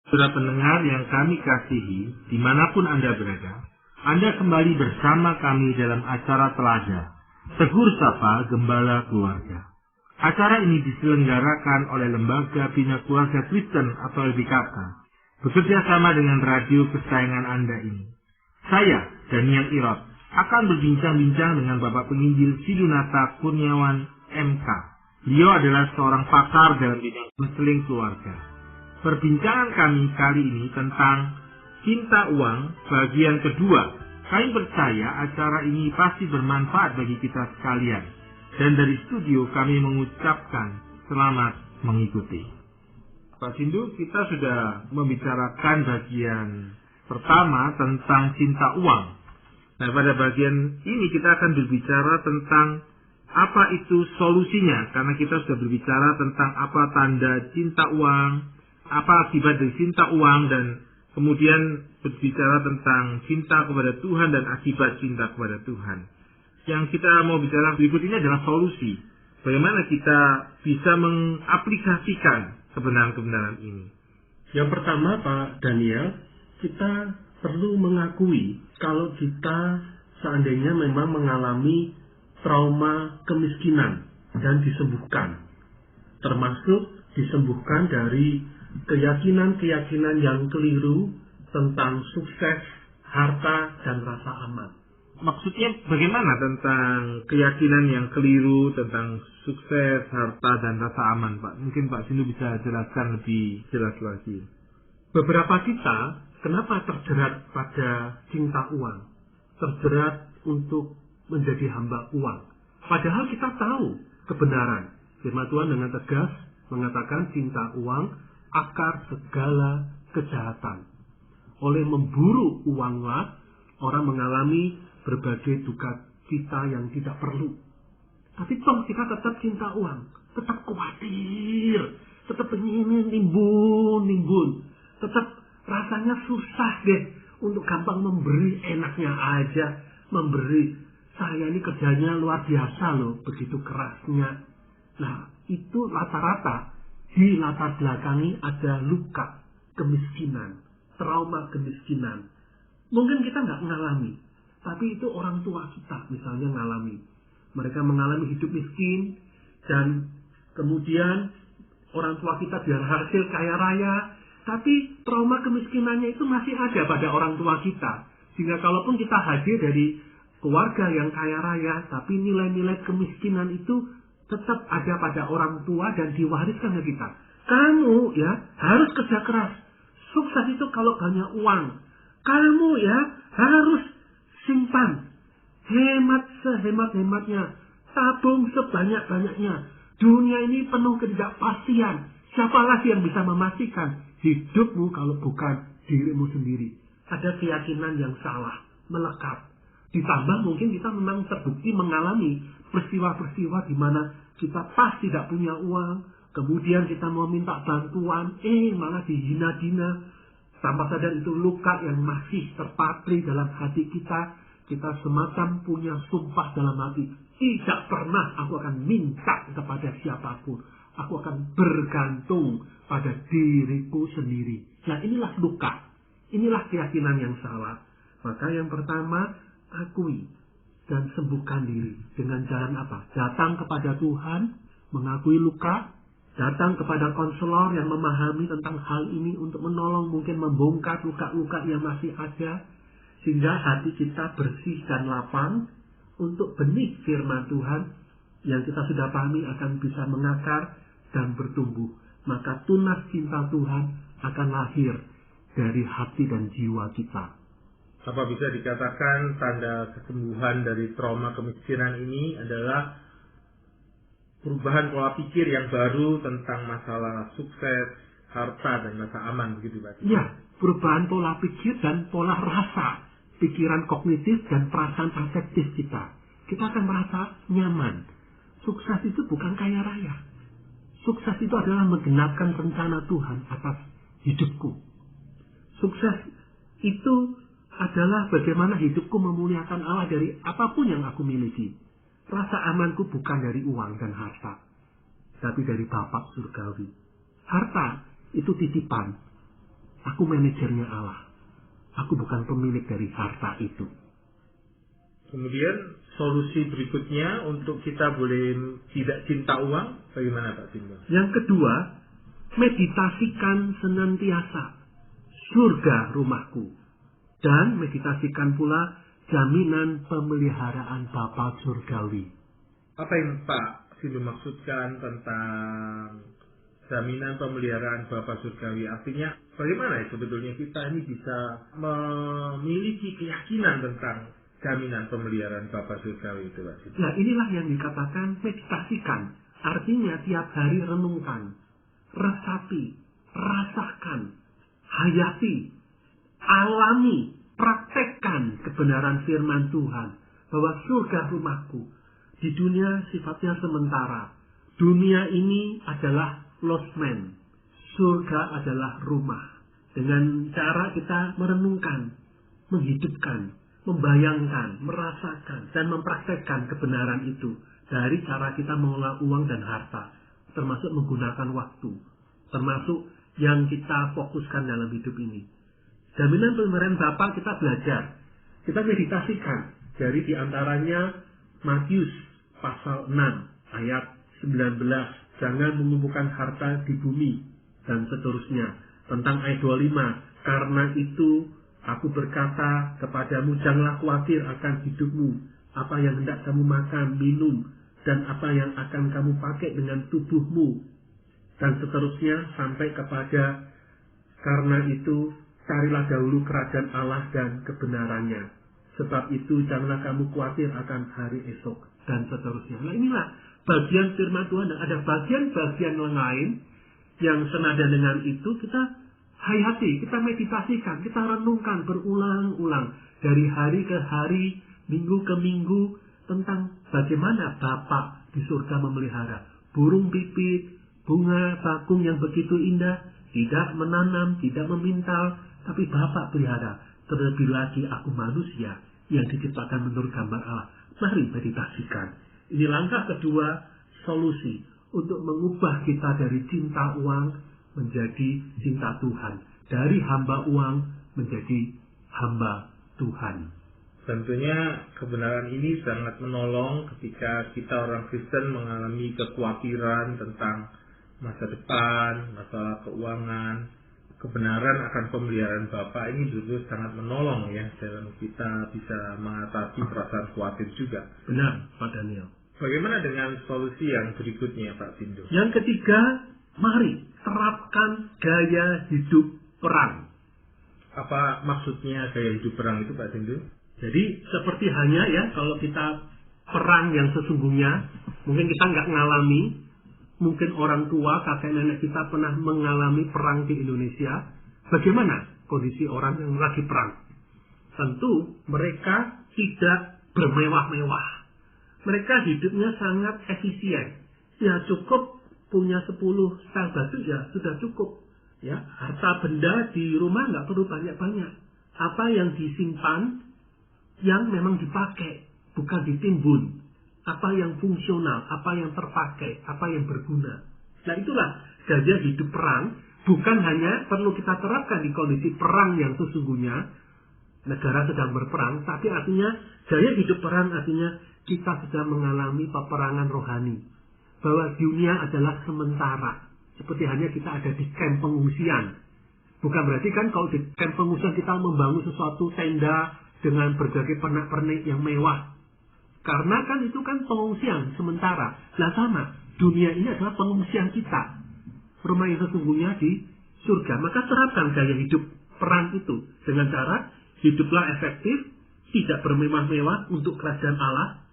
Saudara pendengar yang kami kasihi, dimanapun Anda berada, Anda kembali bersama kami dalam acara Telaga, Tegur Sapa Gembala Keluarga. Acara ini diselenggarakan oleh Lembaga Bina Keluarga Kristen atau LBKK, bekerja sama dengan radio kesayangan Anda ini. Saya, Daniel Irot, akan berbincang-bincang dengan Bapak Penginjil Sidunata Kurniawan MK. Beliau adalah seorang pakar dalam bidang konseling keluarga. Perbincangan kami kali ini tentang cinta uang bagian kedua. Kami percaya acara ini pasti bermanfaat bagi kita sekalian. Dan dari studio kami mengucapkan selamat mengikuti. Pak Sindu, kita sudah membicarakan bagian pertama tentang cinta uang. Nah, pada bagian ini kita akan berbicara tentang apa itu solusinya. Karena kita sudah berbicara tentang apa tanda cinta uang, apa akibat dari cinta uang, dan kemudian berbicara tentang cinta kepada Tuhan dan akibat cinta kepada Tuhan. Yang kita mau bicara berikut ini adalah solusi. Bagaimana kita bisa mengaplikasikan kebenaran-kebenaran ini. Yang pertama, Pak Daniel, kita perlu mengakui kalau kita seandainya memang mengalami trauma kemiskinan dan disembuhkan. Termasuk disembuhkan dari keyakinan-keyakinan yang keliru tentang sukses, harta, dan rasa aman. Maksudnya bagaimana tentang keyakinan yang keliru tentang sukses, harta, dan rasa aman, Pak? Mungkin Pak Sindu bisa jelaskan lebih jelas lagi. Beberapa kita, kenapa terjerat pada cinta uang? Terjerat untuk menjadi hamba uang. Padahal kita tahu kebenaran. Firman Tuhan dengan tegas mengatakan cinta uang akar segala kejahatan. Oleh memburu uanglah orang mengalami berbagai duka cita yang tidak perlu. Tapi toh kita tetap cinta uang, tetap khawatir, tetap ingin nimbun, tetap rasanya susah deh untuk gampang memberi, enaknya aja memberi. Saya ini kerjanya luar biasa loh, begitu kerasnya. Nah, itu rata-rata di latar belakangi ada luka kemiskinan, trauma kemiskinan. Mungkin kita nggak mengalami, tapi itu orang tua kita misalnya mengalami. Mereka mengalami hidup miskin, dan kemudian orang tua kita biar hasil kaya raya, tapi trauma kemiskinannya itu masih ada pada orang tua kita. Sehingga kalaupun kita hadir dari keluarga yang kaya raya, tapi nilai-nilai kemiskinan itu tetap ada pada orang tua dan diwariskan ke kita. Kamu ya harus kerja keras. Sukses itu kalau banyak uang. Kamu ya harus simpan. Hemat sehemat-hematnya. Tabung sebanyak-banyaknya. Dunia ini penuh ketidakpastian. Siapa lagi yang bisa memastikan hidupmu kalau bukan dirimu sendiri? Ada keyakinan yang salah, melekat. Ditambah mungkin kita memang terbukti mengalami peristiwa-peristiwa di mana kita pas tidak punya uang, kemudian kita mau minta bantuan, malah dihina-hina. Tanpa sadar itu luka yang masih terpatri dalam hati kita. Kita semacam punya sumpah dalam hati, tidak pernah aku akan minta kepada siapapun. Aku akan bergantung pada diriku sendiri. Nah, inilah luka. Inilah keyakinan yang salah. Maka yang pertama, akui dan sembuhkan diri. Dengan jalan apa? Datang kepada Tuhan, mengakui luka, datang kepada konselor yang memahami tentang hal ini untuk menolong, mungkin membongkar luka-luka yang masih ada, sehingga hati kita bersih dan lapang untuk benih firman Tuhan yang kita sudah pahami akan bisa mengakar dan bertumbuh. Maka tunas cinta Tuhan akan lahir dari hati dan jiwa kita. Apa bisa dikatakan tanda kesembuhan dari trauma kemiskinan ini adalah perubahan pola pikir yang baru tentang masalah sukses, harta, dan rasa aman, begitu Pak? Ya, perubahan pola pikir dan pola rasa, pikiran kognitif dan perasaan afektif kita. Kita akan merasa nyaman. Sukses itu bukan kaya raya. Sukses itu adalah menggenapkan rencana Tuhan atas hidupku. Sukses itu adalah bagaimana hidupku memuliakan Allah dari apapun yang aku miliki. Rasa amanku bukan dari uang dan harta, tapi dari Bapa surgawi. Harta itu titipan. Aku manajernya Allah. Aku bukan pemilik dari harta itu. Kemudian solusi berikutnya untuk kita boleh tidak cinta uang, bagaimana Pak Timbul? Yang kedua, meditasikan senantiasa surga rumahku. Dan meditasikan pula jaminan pemeliharaan Bapa surgawi. Apa yang Pak Sindu maksudkan tentang jaminan pemeliharaan Bapa surgawi? Artinya bagaimana ya sebetulnya kita ini bisa memiliki keyakinan tentang jaminan pemeliharaan Bapa surgawi itu, Pak Sindu? Nah, inilah yang dikatakan meditasikan. Artinya tiap hari renungkan, resapi, rasakan, hayati, alami, praktekkan kebenaran firman Tuhan bahwa surga rumahku. Di dunia sifatnya sementara. Dunia ini adalah lost man. Surga adalah rumah. Dengan cara kita merenungkan, menghidupkan, membayangkan, merasakan, dan mempraktekkan kebenaran itu dari cara kita mengelola uang dan harta, termasuk menggunakan waktu, termasuk yang kita fokuskan dalam hidup ini. Jaminan pemeliharaan Bapa kita belajar, kita meditasikan dari diantaranya Matius pasal 6 ayat 19, jangan mengumpulkan harta di bumi, dan seterusnya. Tentang ayat 25, karena itu aku berkata kepadamu, janganlah khawatir akan hidupmu, apa yang hendak kamu makan, minum, dan apa yang akan kamu pakai dengan tubuhmu, dan seterusnya sampai kepada karena itu carilah dahulu kerajaan Allah dan kebenarannya, sebab itu janganlah kamu khawatir akan hari esok, dan seterusnya. Nah, inilah bagian firman Tuhan, dan ada bagian-bagian lain yang senada dengan itu kita hayati, kita meditasikan, kita renungkan berulang-ulang dari hari ke hari, minggu ke minggu, tentang bagaimana Bapa di surga memelihara burung pipit, bunga bakung yang begitu indah, tidak menanam, tidak memintal, tapi Bapa pelihara. Terlebih lagi aku manusia yang diciptakan menurut gambar Allah. Mari meditasikan. Ini langkah kedua, solusi untuk mengubah kita dari cinta uang menjadi cinta Tuhan. Dari hamba uang menjadi hamba Tuhan. Tentunya kebenaran ini sangat menolong ketika kita orang Kristen mengalami kekhawatiran tentang masa depan, masalah keuangan. Kebenaran akan pemeliharaan Bapa ini betul-betul sangat menolong ya dalam kita bisa mengatasi perasaan khawatir juga. Benar, Pak Daniel. Bagaimana dengan solusi yang berikutnya, Pak Sindu? Yang ketiga, mari terapkan gaya hidup perang. Apa maksudnya gaya hidup perang itu, Pak Sindu? Jadi seperti hanya ya kalau kita perang yang sesungguhnya, mungkin kita nggak ngalami, mungkin orang tua, kakek nenek kita pernah mengalami perang di Indonesia. Bagaimana kondisi orang yang lagi perang? Tentu mereka tidak bermewah-mewah. Mereka hidupnya sangat efisien. Ya cukup punya 10 sel batu ya sudah cukup. Ya, harta benda di rumah nggak perlu banyak-banyak. Apa yang disimpan yang memang dipakai, bukan ditimbun. Apa yang fungsional, apa yang terpakai, apa yang berguna. Nah itulah gaya hidup perang. Bukan hanya perlu kita terapkan di kondisi perang yang sesungguhnya, negara sedang berperang, tapi artinya gaya hidup perang artinya kita sedang mengalami peperangan rohani. Bahwa dunia adalah sementara. Seperti hanya kita ada di kamp pengungsian. Bukan berarti kan kalau di kamp pengungsian kita membangun sesuatu tenda dengan berbagai pernak-pernik yang mewah. Karena kan itu kan pengungsian sementara. Nah sama, dunia ini adalah pengungsian kita. Rumah yang sesungguhnya di surga. Maka terapkan gaya hidup perang itu. Dengan cara hiduplah efektif, tidak bermewah-mewah untuk kerajaan Allah.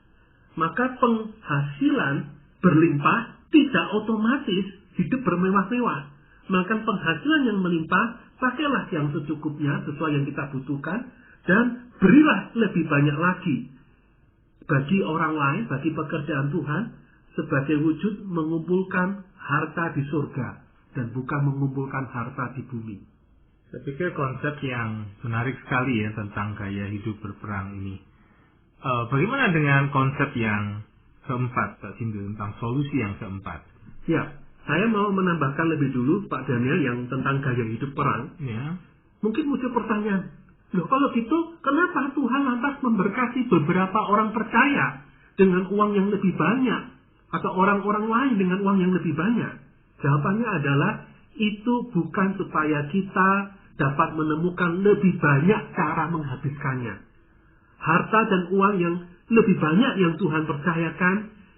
Maka penghasilan berlimpah tidak otomatis hidup bermewah-mewah. Maka penghasilan yang melimpah, pakailah yang secukupnya sesuai yang kita butuhkan. Dan berilah lebih banyak lagi bagi orang lain, bagi pekerjaan Tuhan, sebagai wujud mengumpulkan harta di surga dan bukan mengumpulkan harta di bumi. Saya pikir konsep yang menarik sekali ya tentang gaya hidup berperang ini. Bagaimana dengan konsep yang keempat, Pak Sindu, tentang solusi yang keempat? Ya, Saya mau menambahkan lebih dulu Pak Daniel yang tentang gaya hidup perang. Ya. Mungkin muncul pertanyaan, loh kalau gitu kenapa Tuhan lantas memberkati beberapa orang percaya dengan uang yang lebih banyak atau orang-orang lain dengan uang yang lebih banyak? Jawabannya adalah itu bukan supaya kita dapat menemukan lebih banyak cara menghabiskannya. Harta dan uang yang lebih banyak yang Tuhan percayakan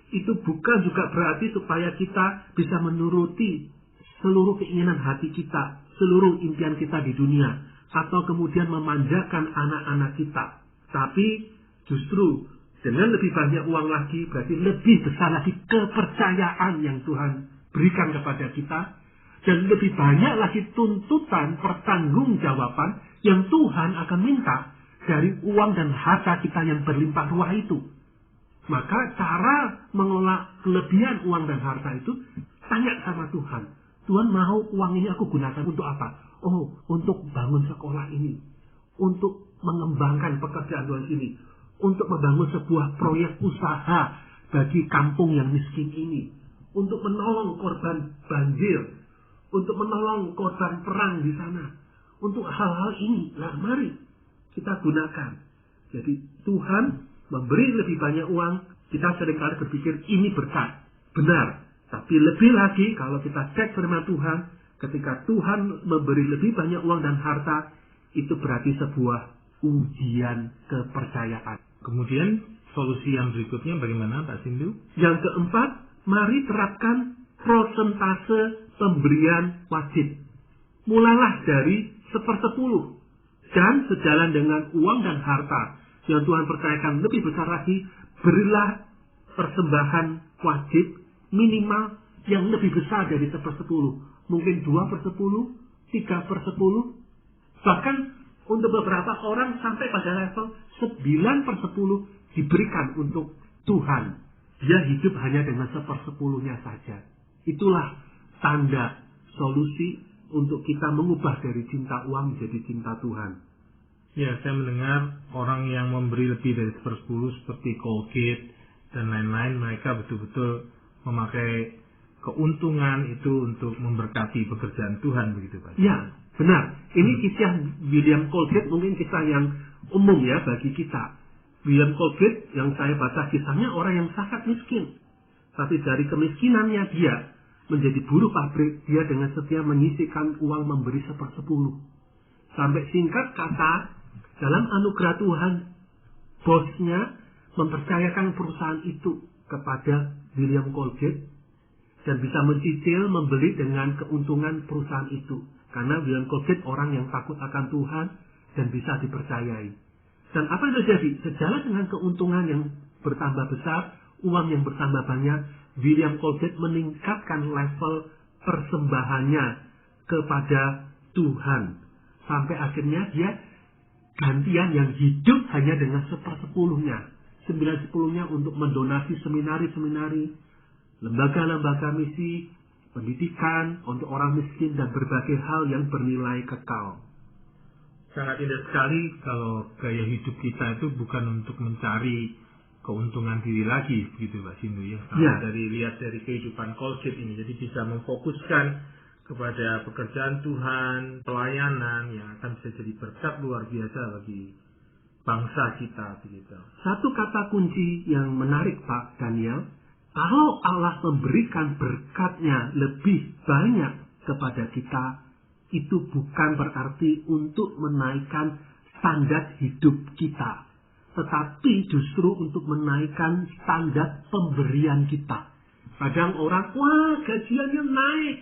itu bukan juga berarti supaya kita bisa menuruti seluruh keinginan hati kita, seluruh impian kita di dunia, atau kemudian memanjakan anak-anak kita. Tapi justru dengan lebih banyak uang lagi berarti lebih besar lagi kepercayaan yang Tuhan berikan kepada kita, dan lebih banyak lagi tuntutan pertanggungjawaban yang Tuhan akan minta dari uang dan harta kita yang berlimpah ruah itu. Maka cara mengelola kelebihan uang dan harta itu, tanya sama Tuhan. Tuhan, mau uang ini aku gunakan untuk apa? Oh, untuk bangun sekolah ini. Untuk mengembangkan pekerjaan Tuhan ini. Untuk membangun sebuah proyek usaha bagi kampung yang miskin ini. Untuk menolong korban banjir. Untuk menolong korban perang di sana. Untuk hal-hal ini, nah mari kita gunakan. Jadi Tuhan memberi lebih banyak uang, kita seringkali berpikir ini berkat. Benar. Tapi lebih lagi kalau kita cek firman Tuhan, ketika Tuhan memberi lebih banyak uang dan harta, itu berarti sebuah ujian kepercayaan. Kemudian solusi yang berikutnya bagaimana Pak Sindu? Yang keempat, mari terapkan prosentase pemberian wajib. Mulalah dari 1/10. Dan sejalan dengan uang dan harta yang Tuhan percayakan lebih besar lagi, berilah persembahan wajib minimal yang lebih besar dari 1/10. Mungkin 2/10, 3/10, bahkan untuk beberapa orang sampai pada level 9/10 diberikan untuk Tuhan. Dia hidup hanya dengan 1/10-nya saja. Itulah tanda solusi untuk kita mengubah dari cinta uang menjadi cinta Tuhan. Ya, saya mendengar orang yang memberi lebih dari 1/10 seperti Colgate dan lain-lain, mereka betul-betul memakai keuntungan itu untuk memberkati pekerjaan Tuhan, begitu Pak? Ya, benar. Ini kisah William Colgate, mungkin kisah yang umum ya bagi kita. William Colgate yang saya baca kisahnya orang yang sangat miskin. Tapi dari kemiskinannya dia menjadi buruh pabrik, dia dengan setia menyisihkan uang memberi 1/10. Sampai singkat kata, dalam anugerah Tuhan, bosnya mempercayakan perusahaan itu kepada William Colgate dan bisa mencicil membeli dengan keuntungan perusahaan itu. Karena William Colgate orang yang takut akan Tuhan dan bisa dipercayai. Dan apa yang terjadi? Sejalan dengan keuntungan yang bertambah besar, uang yang bertambah banyak, William Colgate meningkatkan level persembahannya kepada Tuhan. Sampai akhirnya dia gantian yang hidup hanya dengan 1/10-nya. 9/10-nya untuk mendonasi seminari-seminari, lembaga-lembaga misi, pendidikan untuk orang miskin dan berbagai hal yang bernilai kekal. Sangat indah sekali kalau gaya hidup kita itu bukan untuk mencari keuntungan diri lagi, begitu Pak Sindu ya. Lihat dari kehidupan Colgate ini, jadi bisa memfokuskan kepada pekerjaan Tuhan, pelayanan yang akan bisa jadi berkat luar biasa bagi bangsa kita, begitu. Satu kata kunci yang menarik Pak Daniel, kalau Allah memberikan berkatnya lebih banyak kepada kita, itu bukan berarti untuk menaikkan standar hidup kita, tetapi justru untuk menaikkan standar pemberian kita. Kadang orang, wah gajiannya naik,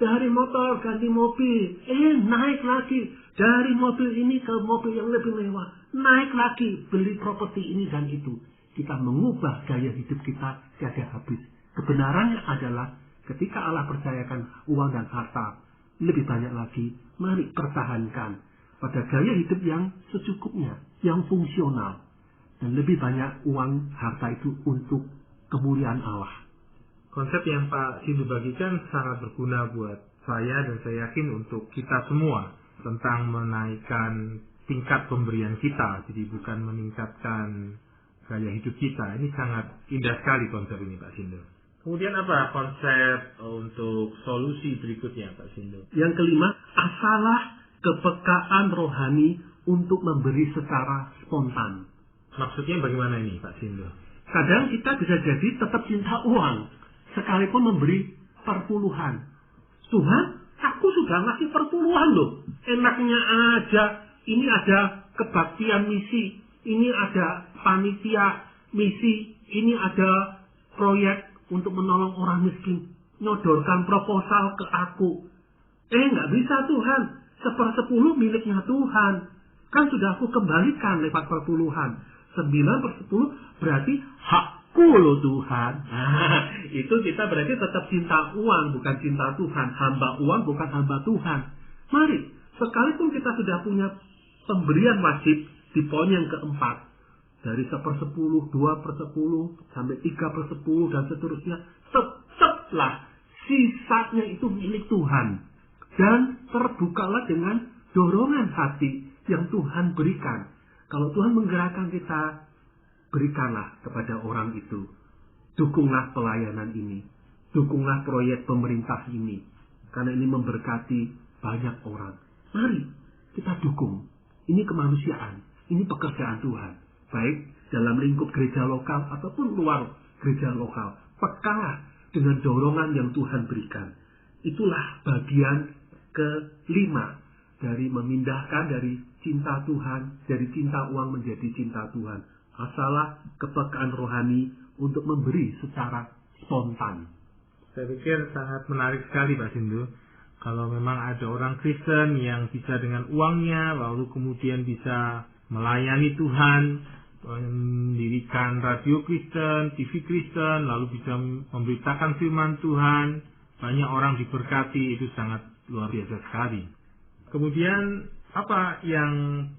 dari motor ganti mobil, naik lagi, dari mobil ini ke mobil yang lebih mewah, naik lagi, beli properti ini dan itu. Kita mengubah gaya hidup kita tiada habis. Kebenarannya adalah ketika Allah percayakan uang dan harta lebih banyak lagi, mari pertahankan pada gaya hidup yang secukupnya, yang fungsional, dan lebih banyak uang harta itu untuk kemuliaan Allah. Konsep yang Pak Sindu bagikan sangat berguna buat saya dan saya yakin untuk kita semua tentang menaikkan tingkat pemberian kita, jadi bukan meningkatkan gaya hidup kita. Ini sangat indah sekali konsep ini Pak Sindu. Kemudian apa konsep untuk solusi berikutnya, Pak Sindu? Yang kelima, asalah kepekaan rohani untuk memberi secara spontan. Maksudnya bagaimana ini, Pak Sindu? Kadang kita bisa jadi tetap cinta uang, sekalipun memberi perpuluhan. Tuhan, aku sudah ngasih perpuluhan loh. Enaknya aja, ini ada kebaktian misi, ini ada panitia misi, ini ada proyek untuk menolong orang miskin. Nyodorkan proposal ke aku. Nggak bisa Tuhan. 1/10 miliknya Tuhan. Kan sudah aku kembalikan lewat perpuluhan. 9/10 berarti hakku loh Tuhan. Nah, itu kita berarti tetap cinta uang, bukan cinta Tuhan. Hamba uang, bukan hamba Tuhan. Mari, sekalipun kita sudah punya pemberian wajib di poin yang keempat, dari 1/10, 2/10, sampai 3/10, dan seterusnya, tetaplah sisanya itu milik Tuhan. Dan terbukalah dengan dorongan hati yang Tuhan berikan. Kalau Tuhan menggerakkan kita, berikanlah kepada orang itu. Dukunglah pelayanan ini. Dukunglah proyek pemerintah ini. Karena ini memberkati banyak orang. Mari kita dukung. Ini kemanusiaan. Ini pekerjaan Tuhan. Baik dalam lingkup gereja lokal ataupun luar gereja lokal. Pekalah dengan dorongan yang Tuhan berikan. Itulah bagian kelima dari memindahkan dari cinta Tuhan, dari cinta uang menjadi cinta Tuhan. Asalah kepekaan rohani untuk memberi secara spontan. Saya pikir sangat menarik sekali, Pak Sindu. Kalau memang ada orang Kristen yang bisa dengan uangnya, lalu kemudian bisa melayani Tuhan, mendirikan radio Kristen, TV Kristen, lalu bisa memberitakan firman Tuhan, banyak orang diberkati, itu sangat luar biasa sekali. Kemudian apa yang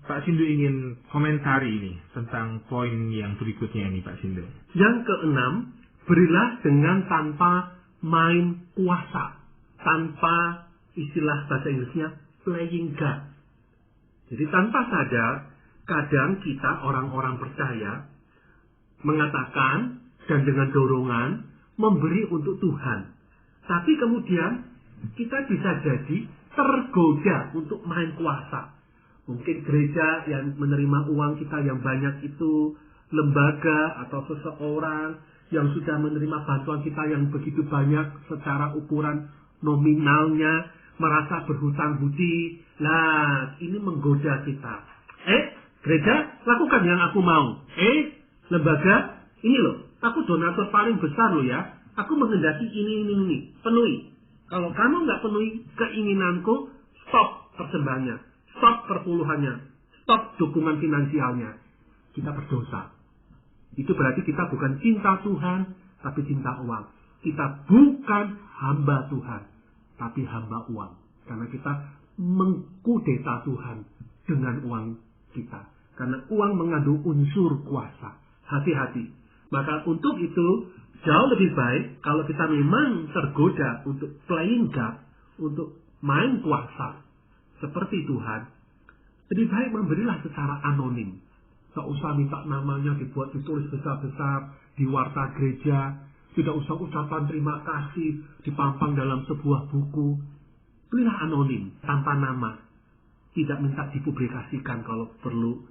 Pak Sindu ingin komentari ini tentang poin yang berikutnya ini, Pak Sindu? Yang keenam, berilah dengan tanpa main kuasa, tanpa istilah bahasa Inggrisnya playing God. Jadi tanpa sadar, kadang kita orang-orang percaya mengatakan dan dengan dorongan memberi untuk Tuhan. Tapi kemudian kita bisa jadi tergoda untuk main kuasa. Mungkin gereja yang menerima uang kita yang banyak itu lembaga atau seseorang yang sudah menerima bantuan kita yang begitu banyak secara ukuran nominalnya, merasa berhutang budi. Nah, ini menggoda kita. Gereja, lakukan yang aku mau. Lembaga, ini loh, aku donatur paling besar loh ya. Aku menghendaki ini. Penuhi. Kalau kamu nggak penuhi keinginanku, stop persembahannya. Stop perpuluhannya. Stop dukungan finansialnya. Kita berdosa. Itu berarti kita bukan cinta Tuhan, tapi cinta uang. Kita bukan hamba Tuhan, tapi hamba uang. Karena kita mengkudeta Tuhan dengan uang kita. Karena uang mengandung unsur kuasa. Hati-hati. Maka untuk itu, jauh lebih baik kalau kita memang tergoda untuk playing God, untuk main kuasa seperti Tuhan, lebih baik memberilah secara anonim. Tidak usah minta namanya dibuat ditulis besar-besar di warta gereja. Tidak usah ucapan terima kasih dipampang dalam sebuah buku. Berilah anonim, tanpa nama. Tidak minta dipublikasikan kalau perlu.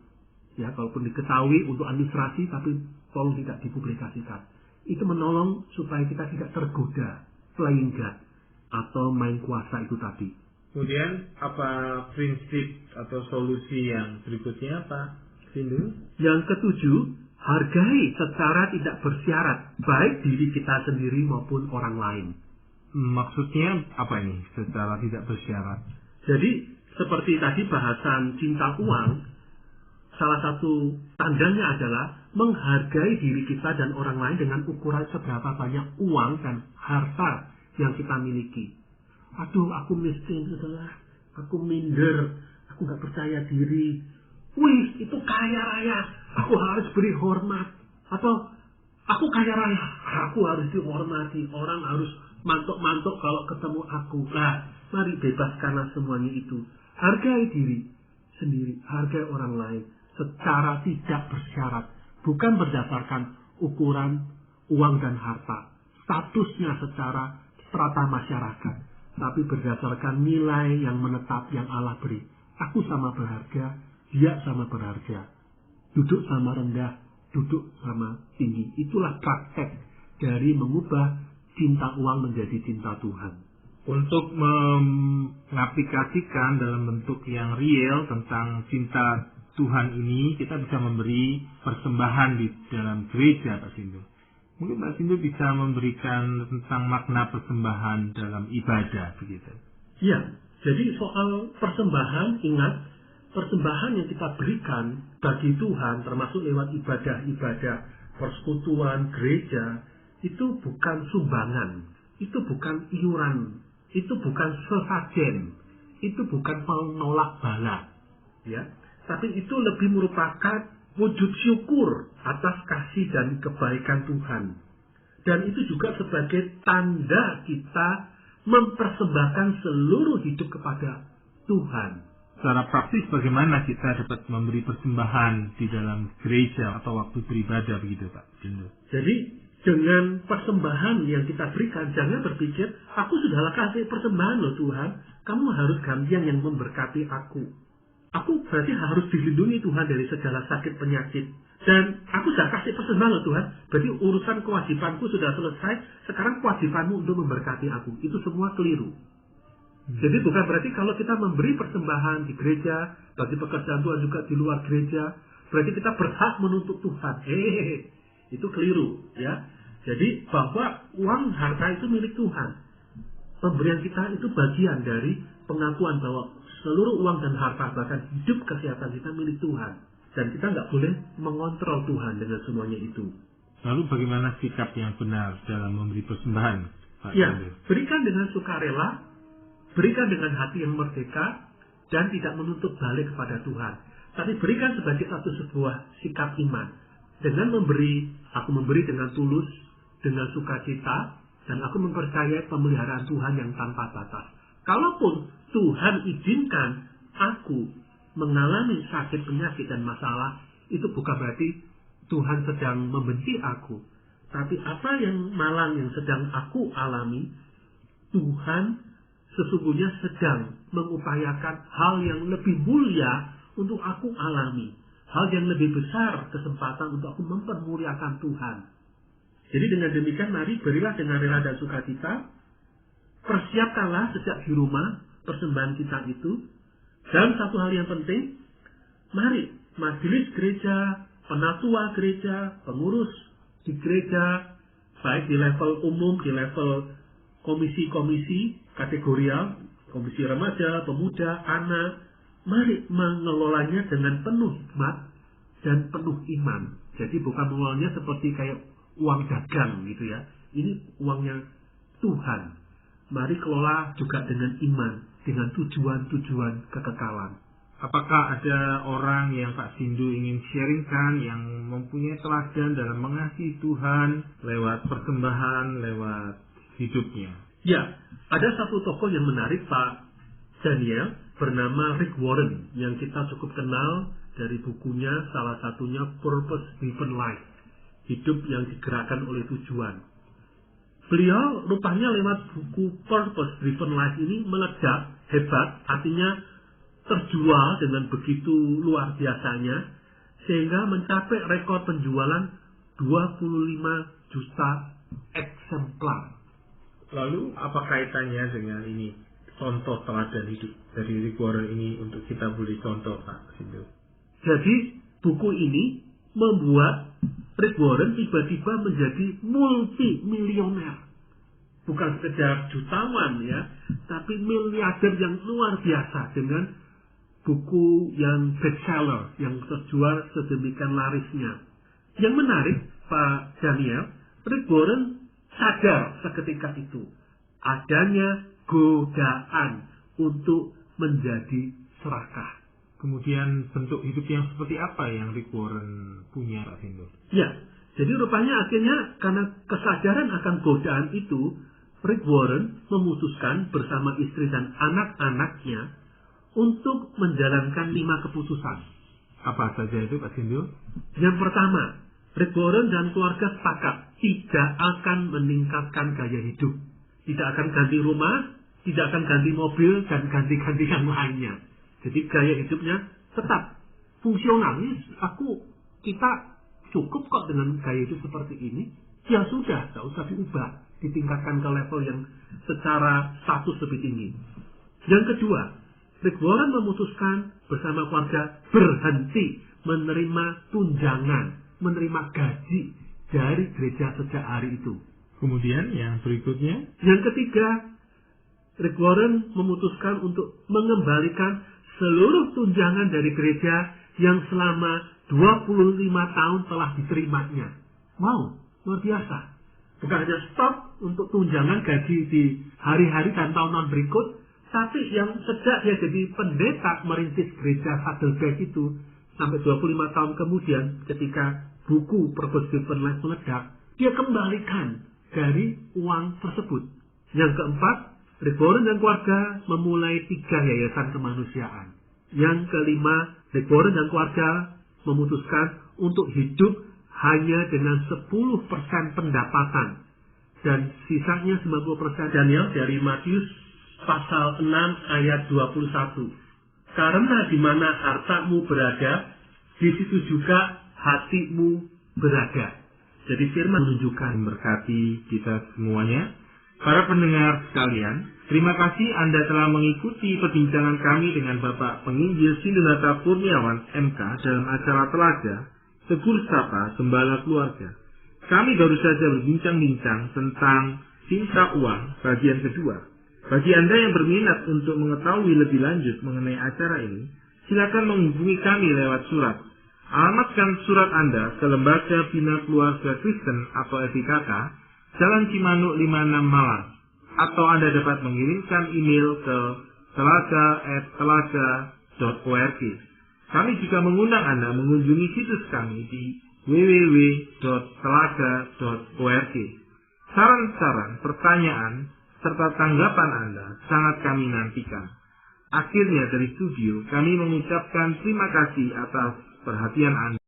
Ya, kalaupun diketahui untuk administrasi, tapi tolong tidak dipublikasikan. Itu menolong supaya kita tidak tergoda playing God atau main kuasa itu tadi. Kemudian apa prinsip atau solusi yang berikutnya, Pak Sindu? Yang ketujuh, hargai secara tidak bersyarat, baik diri kita sendiri maupun orang lain. Maksudnya apa ini secara tidak bersyarat? Jadi seperti tadi bahasan cinta uang, salah satu tandanya adalah menghargai diri kita dan orang lain dengan ukuran seberapa banyak uang dan harta yang kita miliki. Aduh, aku miskin, aku minder, aku nggak percaya diri. Wih, itu kaya raya, aku harus beri hormat. Atau aku kaya raya, aku harus dihormati. Orang harus mantuk-mantuk kalau ketemu aku. Nah, mari bebaskanlah semuanya itu. Hargai diri sendiri, hargai orang lain secara tidak bersyarat, bukan berdasarkan ukuran uang dan harta. statusnya secara strata masyarakat, tapi berdasarkan nilai yang menetap yang Allah beri. Aku sama berharga, dia sama berharga. Duduk sama rendah, duduk sama tinggi. Itulah praktek dari mengubah cinta uang menjadi cinta Tuhan. Untuk mengaplikasikan dalam bentuk yang real tentang cinta Tuhan ini, kita bisa memberi persembahan di dalam gereja, Pak Sindu. Mungkin Pak Sindu bisa memberikan tentang makna persembahan dalam ibadah, begitu. Ya, jadi soal persembahan, ingat, persembahan yang kita berikan bagi Tuhan, termasuk lewat ibadah-ibadah persekutuan gereja, itu bukan sumbangan, itu bukan iuran, itu bukan sesajen, itu bukan penolak bala, ya. Tapi itu lebih merupakan wujud syukur atas kasih dan kebaikan Tuhan. Dan itu juga sebagai tanda kita mempersembahkan seluruh hidup kepada Tuhan. Secara praktis bagaimana kita dapat memberi persembahan di dalam gereja atau waktu beribadah, begitu Pak Sindu? Jadi dengan persembahan yang kita berikan, jangan berpikir, aku sudahlah kasih persembahan loh Tuhan, kamu harus gantian yang memberkati aku. Aku berarti harus dilindungi Tuhan dari segala sakit penyakit. Dan aku sudah kasih persembahan loh Tuhan, berarti urusan kewajibanku sudah selesai, sekarang kewajibanmu untuk memberkati aku. Itu semua keliru. Jadi bukan berarti kalau kita memberi persembahan di gereja, bagi pekerjaan Tuhan juga di luar gereja, berarti kita berhak menuntut Tuhan. Itu keliru, ya. Jadi bahwa uang harta itu milik Tuhan. Pemberian kita itu bagian dari pengakuan bahwa seluruh uang dan harta, bahkan hidup kesehatan kita milik Tuhan. Dan kita nggak boleh mengontrol Tuhan dengan semuanya itu. Lalu bagaimana sikap yang benar dalam memberi persembahan, Pak? Ya, berikan dengan sukarela, berikan dengan hati yang merdeka, dan tidak menuntut balik kepada Tuhan. Tapi berikan sebagai sebuah sikap iman. Dengan memberi, aku memberi dengan tulus, dengan sukacita, dan aku mempercayai pemeliharaan Tuhan yang tanpa batas. Kalaupun Tuhan izinkan aku mengalami sakit, penyakit, dan masalah, itu bukan berarti Tuhan sedang membenci aku. Tapi apa yang malang yang sedang aku alami, Tuhan sesungguhnya sedang mengupayakan hal yang lebih mulia untuk aku alami. Hal yang lebih besar kesempatan untuk aku mempermuliakan Tuhan. Jadi dengan demikian mari berilah dengan rela dan sukacita. Persiapkanlah sejak di rumah persembahan kita itu. Dan satu hal yang penting, mari majelis gereja, penatua gereja, pengurus di gereja, baik di level umum, di level komisi-komisi kategorial, komisi remaja, pemuda, anak, mari mengelolanya dengan penuh hikmat dan penuh iman. Jadi bukan mengelolanya seperti kayak uang dagang gitu ya. Ini uangnya Tuhan. Mari kelola juga dengan iman, dengan tujuan-tujuan kekekalan. Apakah ada orang yang Pak Sindu ingin sharingkan yang mempunyai teladan dalam mengasihi Tuhan lewat persembahan, lewat hidupnya? Ya, ada satu tokoh yang menarik, Pak Daniel, bernama Rick Warren, yang kita cukup kenal dari bukunya, salah satunya Purpose Driven Life, hidup yang digerakkan oleh tujuan. Beliau rupanya lewat buku Purpose Driven Life ini meledak, hebat, artinya terjual dengan begitu luar biasanya, sehingga mencapai rekor penjualan 25 juta eksemplar. Lalu apa kaitannya dengan ini? Contoh teladan hidup dari Rick Warren ini untuk kita boleh contoh, Pak Sindu. Jadi buku ini membuat Rick Warren tiba-tiba menjadi multimilioner. Bukan sekedar jutawan ya, tapi miliarder yang luar biasa dengan buku yang bestseller, yang terjual sedemikian larisnya. Yang menarik, Pak Daniel, Rick Warren sadar seketika itu adanya godaan untuk menjadi serakah. Kemudian bentuk hidup yang seperti apa yang Rick Warren punya, Pak Sindu? Ya, jadi rupanya akhirnya karena kesadaran akan godaan itu, Rick Warren memutuskan bersama istri dan anak-anaknya untuk menjalankan 5 keputusan. Apa saja itu, Pak Sindu? Yang pertama, Rick Warren dan keluarga sepakat tidak akan meningkatkan gaya hidup. Tidak akan ganti rumah, tidak akan ganti mobil, dan ganti-ganti yang lainnya. Jadi gaya hidupnya tetap fungsional. Kita cukup kok dengan gaya hidup seperti ini. Ya sudah, tidak usah diubah, ditingkatkan ke level yang secara status lebih tinggi. Yang kedua, Rick Warren memutuskan bersama keluarga berhenti menerima tunjangan, menerima gaji dari gereja sejak hari itu. Kemudian yang berikutnya, Yang ketiga, Rick Warren memutuskan untuk mengembalikan seluruh tunjangan dari gereja yang selama 25 tahun telah diterimanya. Wow, luar biasa. Bukan hanya stop untuk tunjangan gaji di hari-hari dan tahun-tahun berikut, tapi yang sejak dia jadi pendeta merintis gereja Saddleback itu, sampai 25 tahun kemudian ketika buku Purpose Driven Life meledak, dia kembalikan dari uang tersebut. Yang keempat, Rick Warren dan keluarga memulai 3 yayasan kemanusiaan. Yang kelima, Rick Warren dan keluarga memutuskan untuk hidup hanya dengan 10% pendapatan. Dan sisanya 90%. Daniel dari Matius pasal 6 ayat 21. Karena di mana hartamu berada, di situ juga hatimu berada. Jadi firman menunjukkan memberkati kita semuanya. Para pendengar sekalian, terima kasih Anda telah mengikuti perbincangan kami dengan Bapak Penginjil Sindunata Kurniawan MK dalam acara Telaga Tegur Sapa Gembala Keluarga. Kami baru saja berbincang-bincang tentang cinta uang bagian kedua. Bagi Anda yang berminat untuk mengetahui lebih lanjut mengenai acara ini, silakan menghubungi kami lewat surat. Alamatkan surat Anda ke Lembaga Bina Keluarga Kristen atau LBKK, Jalan Cimanuk 56 Malang. Atau Anda dapat mengirimkan email ke telaga@telaga.org. Kami juga mengundang Anda mengunjungi situs kami di www.telaga.org. Saran-saran, pertanyaan, serta tanggapan Anda sangat kami nantikan. Akhirnya dari studio, kami mengucapkan terima kasih atas perhatian Anda.